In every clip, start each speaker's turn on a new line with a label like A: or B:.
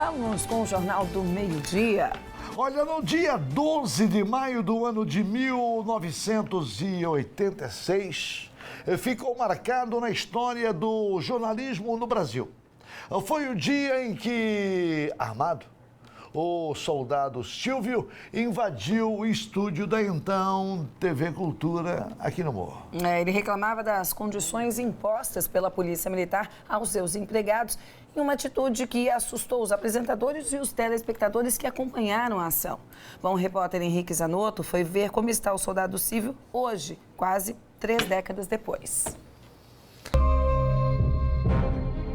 A: Vamos com o Jornal do Meio-Dia.
B: Olha, no dia 12 de maio do ano de 1986, ficou marcado na história do jornalismo no Brasil. Foi o dia em que, armado, o soldado Silvio invadiu o estúdio da então TV Cultura aqui no Morro.
A: Ele reclamava das condições impostas pela Polícia Militar aos seus empregados, em uma atitude que assustou os apresentadores e os telespectadores que acompanharam a ação. Bom, o repórter Henrique Zanotto foi ver como está o soldado Silvio hoje, quase 3 décadas depois.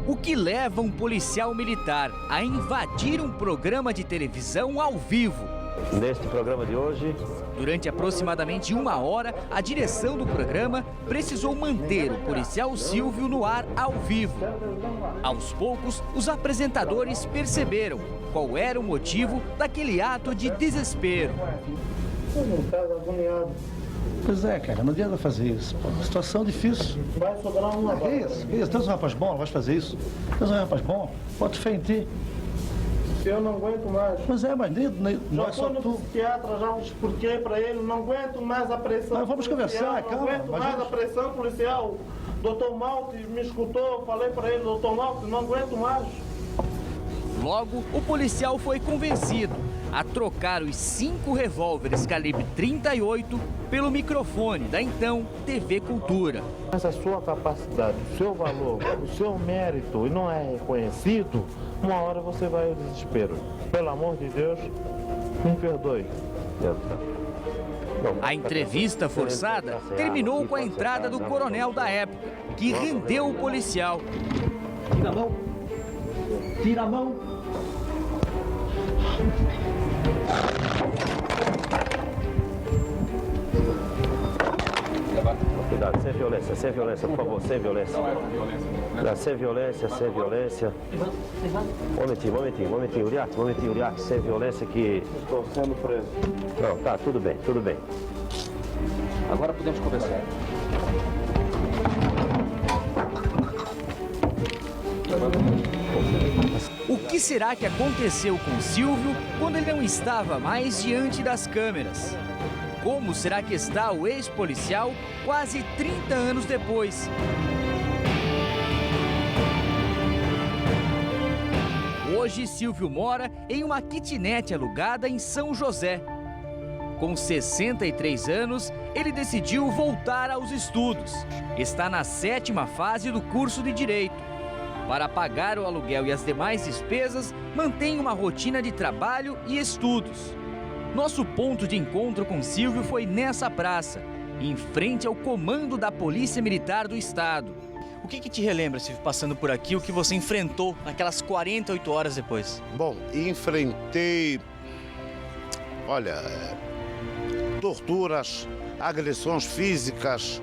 C: O que leva um policial militar a invadir um programa de televisão ao vivo?
D: Neste programa de hoje,
C: durante aproximadamente 1 hora, a direção do programa precisou manter o policial Silvio no ar ao vivo. Aos poucos, os apresentadores perceberam qual era o motivo daquele ato de desespero.
E: Pois é, cara, não adianta fazer isso. Pô, uma situação difícil.
F: Vai sobrar uma.
E: Que isso? Que isso? Tens um rapaz bom, não vais fazer isso? Tens um rapaz bom, pode fé em ti.
F: Eu não aguento mais.
E: Pois é, mas não é só
F: no
E: tu.
F: psiquiatra, já expliquei para ele, não aguento mais a pressão.
E: Mas vamos conversar, calma.
F: Não aguento mais a pressão policial. Doutor Malte me escutou, falei para ele, doutor Malte, não aguento mais.
C: Logo, o policial foi convencido a trocar os 5 revólveres calibre 38 pelo microfone da então TV Cultura.
F: Mas a sua capacidade, o seu valor, o seu mérito e não é reconhecido, uma hora você vai ao desespero. Pelo amor de Deus, me perdoe.
C: A entrevista forçada terminou com a entrada do coronel da época, que rendeu o policial.
E: Tira a mão. Tira a mão.
D: cuidado, sem violência, por favor, sem violência. Não, sem violência, sem violência. Momentinho, Uriarte, sem violência que...
F: Estou sendo preso.
D: Não, tá, tudo bem.
G: Agora podemos conversar.
C: O que será que aconteceu com Silvio quando ele não estava mais diante das câmeras? Como será que está o ex-policial quase 30 anos depois? Hoje, Silvio mora em uma kitnet alugada em São José. Com 63 anos, ele decidiu voltar aos estudos. Está na 7ª fase do curso de Direito. Para pagar o aluguel e as demais despesas, mantém uma rotina de trabalho e estudos. Nosso ponto de encontro com Silvio foi nessa praça, em frente ao comando da Polícia Militar do Estado.
G: O que te relembra, Silvio, passando por aqui, o que você enfrentou naquelas 48 horas depois?
H: Bom, enfrentei, torturas, agressões físicas,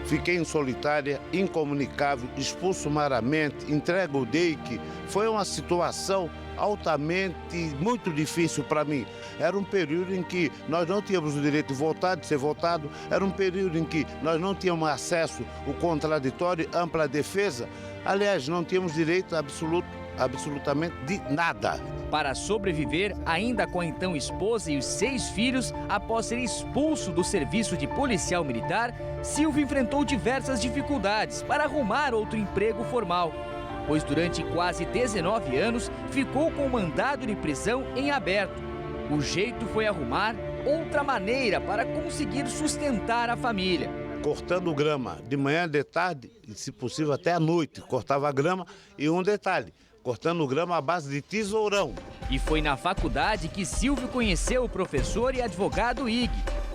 H: fiquei em solitária, incomunicável, expulso sumariamente, entregue ao DEIC. Foi uma situação altamente, muito difícil para mim. Era um período em que nós não tínhamos o direito de votar, de ser votado. Era um período em que nós não tínhamos acesso ao contraditório, ampla defesa. Aliás, não tínhamos direito absolutamente de nada.
C: Para sobreviver, ainda com a então esposa e os 6 filhos, após ser expulso do serviço de policial militar, Silvio enfrentou diversas dificuldades para arrumar outro emprego formal, pois durante quase 19 anos ficou com o mandado de prisão em aberto. O jeito foi arrumar outra maneira para conseguir sustentar a família.
H: Cortando grama, de manhã, de tarde, e se possível até à noite, cortava a grama. E um detalhe, cortando grama à base de tesourão.
C: E foi na faculdade que Silvio conheceu o professor e advogado Ig,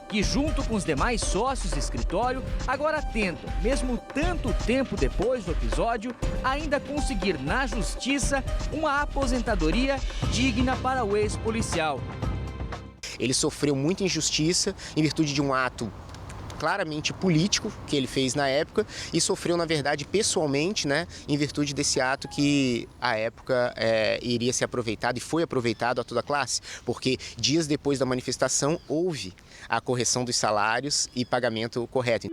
C: que junto com os demais sócios do escritório, agora tentam, mesmo tanto tempo depois do episódio, ainda conseguir na justiça uma aposentadoria digna para o ex-policial.
I: Ele sofreu muita injustiça em virtude de um ato claramente político que ele fez na época e sofreu, na verdade, pessoalmente, em virtude desse ato que, à época, iria ser aproveitado e foi aproveitado a toda a classe, porque dias depois da manifestação houve a correção dos salários e pagamento correto.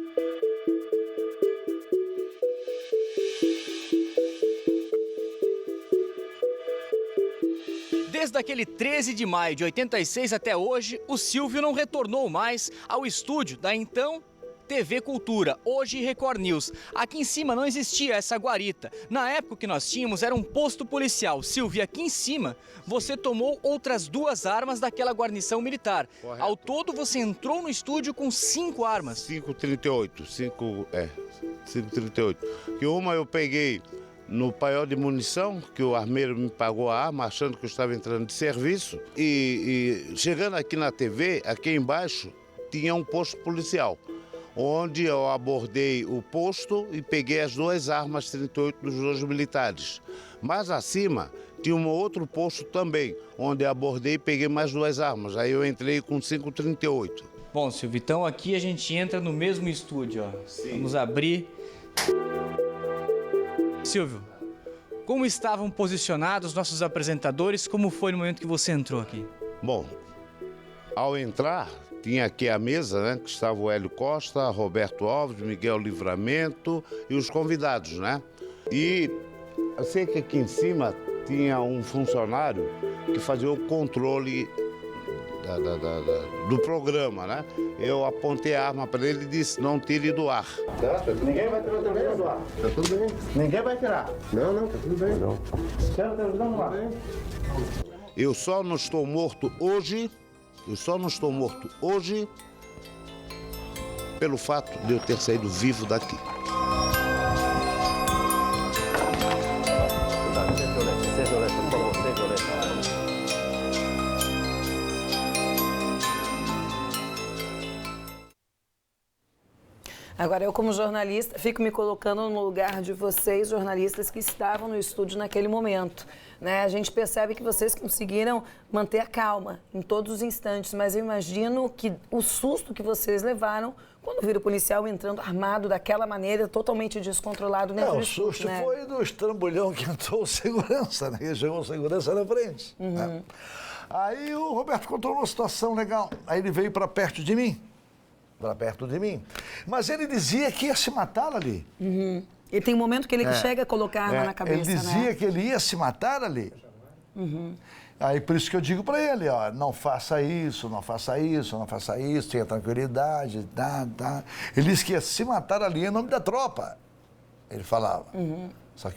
C: Desde aquele 13 de maio de 86 até hoje, o Silvio não retornou mais ao estúdio da então TV Cultura, hoje Record News. Aqui em cima não existia essa guarita. Na época que nós tínhamos era um posto policial. Silvio, aqui em cima você tomou outras 2 armas daquela guarnição militar. Correto. Ao todo você entrou no estúdio com 5 armas.
H: 5,38. Que uma eu peguei no paiol de munição, que o armeiro me pagou a arma, achando que eu estava entrando de serviço. E chegando aqui na TV, aqui embaixo, tinha um posto policial, onde eu abordei o posto e peguei as 2 armas 38 dos 2 militares. Mais acima, tinha um outro posto também, onde eu abordei e peguei mais 2 armas. Aí eu entrei com 5,38.
C: Bom, Silvio, então aqui a gente entra no mesmo estúdio, ó. Sim. Vamos abrir. Silvio, como estavam posicionados nossos apresentadores? Como foi no momento que você entrou aqui?
H: Bom, ao entrar, tinha aqui a mesa, né? Que estava o Hélio Costa, Roberto Alves, Miguel Livramento e os convidados, né? E eu sei que aqui em cima tinha um funcionário que fazia o controle do programa, né? Eu apontei a arma para ele e disse, não tire do ar.
F: Ninguém vai tirar também do ar. Tá tudo bem. Ninguém vai tirar. Não, tá tudo bem. Não. Quero televisão no ar.
H: Eu só não estou morto hoje pelo fato de eu ter saído vivo daqui.
D: Sem violência, por favor, sem violência.
A: Agora, eu como jornalista, fico me colocando no lugar de vocês, jornalistas que estavam no estúdio naquele momento, né? A gente percebe que vocês conseguiram manter a calma em todos os instantes, mas eu imagino que o susto que vocês levaram quando viram o policial entrando armado daquela maneira, totalmente descontrolado dentro do estúdio,
B: o susto
A: né?
B: foi do estrambulhão que entrou o segurança, né? Que chegou o segurança na frente. Né? Aí o Roberto contou uma situação legal, aí ele veio para perto de mim. Mas ele dizia que ia se matar ali.
A: E tem um momento que ele chega a colocar a arma na cabeça,
B: ele dizia que ele ia se matar ali. Aí por isso que eu digo para ele, ó, não faça isso, tenha tranquilidade, tá. Ele disse que ia se matar ali em nome da tropa, ele falava. Só que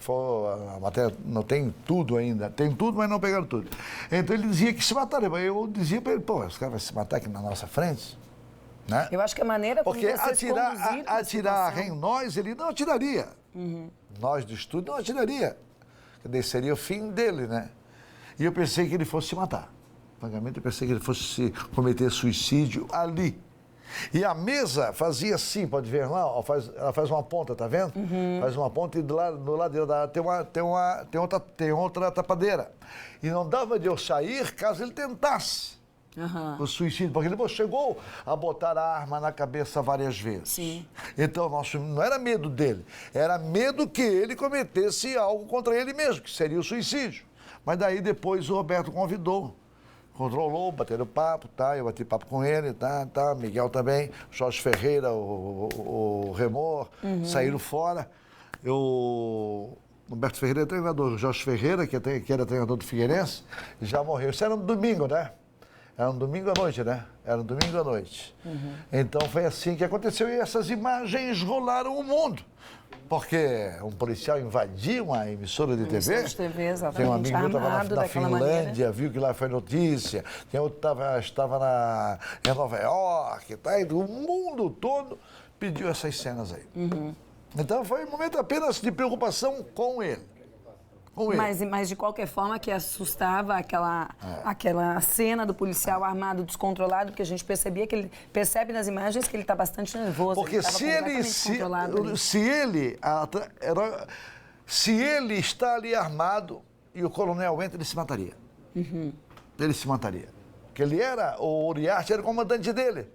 B: a matéria não tem tudo ainda, tem tudo, mas não pegaram tudo. Então ele dizia que se mataria, mas eu dizia para ele, pô, esse cara vai se matar aqui na nossa frente? Né?
A: Eu acho que a maneira como
B: porque
A: vocês
B: atirar em nós, ele não atiraria. Nós do estúdio não atiraria. Daí seria o fim dele, né? E eu pensei que ele fosse se matar. Vagamente eu pensei que ele fosse cometer suicídio ali. E a mesa fazia assim, pode ver lá, ó, ela faz uma ponta, tá vendo? Faz uma ponta e do lado dela tem outra tapadeira. E não dava de eu sair caso ele tentasse. O suicídio, porque ele chegou a botar a arma na cabeça várias vezes.
A: Sim.
B: Então, não era medo dele, era medo que ele cometesse algo contra ele mesmo, que seria o suicídio. Mas daí depois o Roberto controlou, bateram papo, tá? Eu bati papo com ele, tá? Miguel também, Jorge Ferreira, o Remor, saíram fora. Roberto Ferreira é treinador, o Jorge Ferreira, que era treinador do Figueirense, já morreu. Isso era no domingo, né? Era um domingo à noite, né? Então foi assim que aconteceu e essas imagens rolaram o mundo. Porque um policial invadiu uma emissora de TV.
A: Exatamente.
B: Tem um amigo meu que estava na Finlândia, viu que lá foi notícia. Tem outro que estava em Nova York, tá? E o mundo todo pediu essas cenas aí. Então foi um momento apenas de preocupação com ele.
A: Mas de qualquer forma que assustava aquela cena do policial armado, descontrolado, porque a gente percebia que ele percebe nas imagens que ele está bastante nervoso.
B: Porque se ele está ali armado e o coronel entra, ele se mataria. Ele se mataria. Porque o Uriarte era o comandante dele.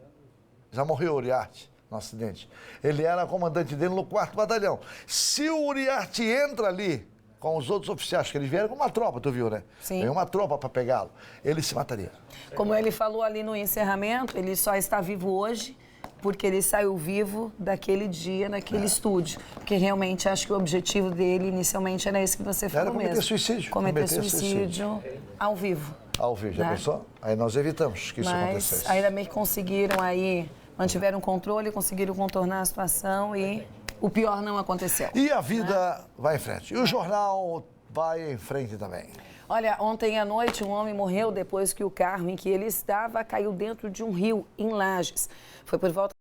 B: Já morreu o Uriarte no acidente. Ele era o comandante dele no 4º Batalhão. Se o Uriarte entra ali com os outros oficiais, que eles vieram com uma tropa, tu viu, né?
A: Sim.
B: Veio uma tropa para pegá-lo. Ele se mataria.
A: Como ele falou ali no encerramento, ele só está vivo hoje porque ele saiu vivo daquele dia, naquele estúdio. Porque realmente acho que o objetivo dele inicialmente era esse que você falou mesmo.
B: Cometer suicídio.
A: Cometer suicídio ao vivo.
B: Ao vivo, já pensou? Aí nós evitamos que isso acontecesse.
A: Mas ainda bem que conseguiram aí, mantiveram o controle, conseguiram contornar a situação e o pior não aconteceu.
B: E a vida vai em frente. E o jornal vai em frente também.
A: Olha, ontem à noite um homem morreu depois que o carro em que ele estava caiu dentro de um rio em Lages. Foi por volta